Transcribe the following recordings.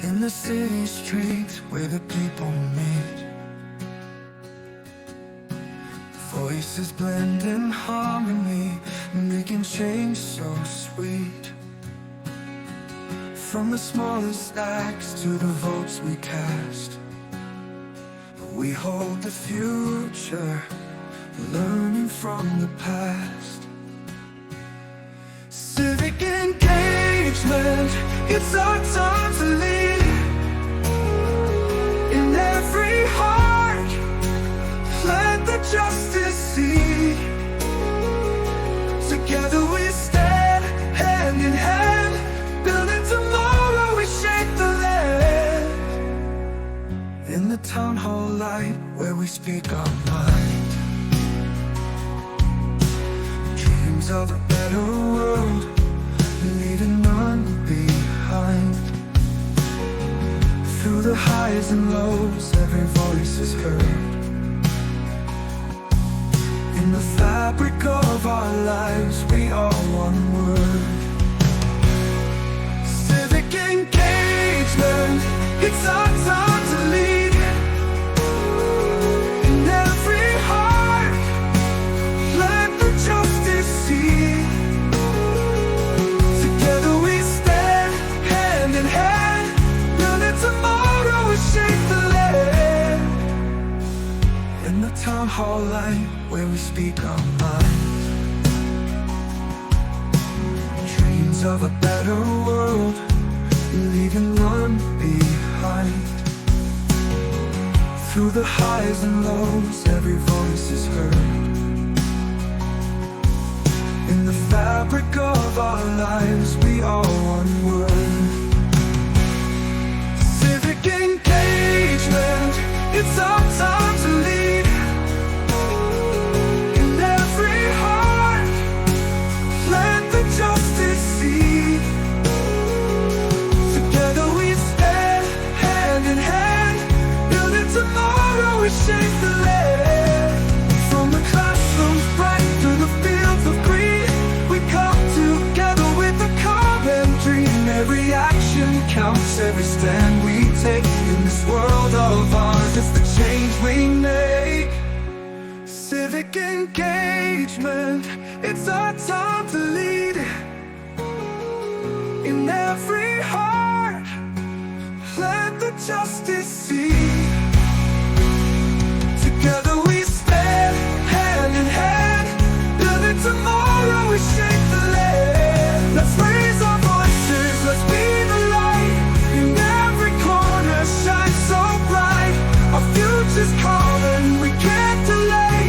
In the city streets where the people meet, voices blend in harmony, making change so sweet. From the smallest acts to the votes we cast, we hold the future, learning from the past. Civic engagement, it's our time to lead. In every heart, plant the justice seed. Together we stand, hand in hand, building tomorrow, we shape the land. In the town hall light, where we speak our mind, dreams of a better world, leaving none behind. Through the highs and lows, every voice is heard. In the fabric of our lives, we are one word. Civic engagement, it's our time to lead. In every heart, plant the justice seed. Together we stand, hand in hand, building tomorrow, we shape the land. In the town hall light, where we speak our mind, dreams of a better world, leaving none behind. Through the highs and lows, every voice is heard. In the fabric of our lives, we are one word. Civic engagement, it's our time to lead. In every heart, plant the justice seed. Together we stand, hand in hand, building tomorrow, we shape the land. From the classrooms bright through the fields of green, we come together with a common dream. Every action counts, every stand we take. In this world of ours, it's the change we make. Civic engagement, it's our time to lead. In every heart, plant the justice seed. Together we stand, hand in hand, building tomorrow, we shape the land. Let's raise our voices, let's be the light. In every corner, shine so bright. Our future's calling, we can't delay.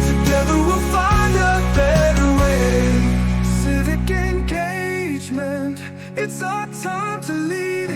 Together we'll find a better way. Civic engagement, it's our time to lead.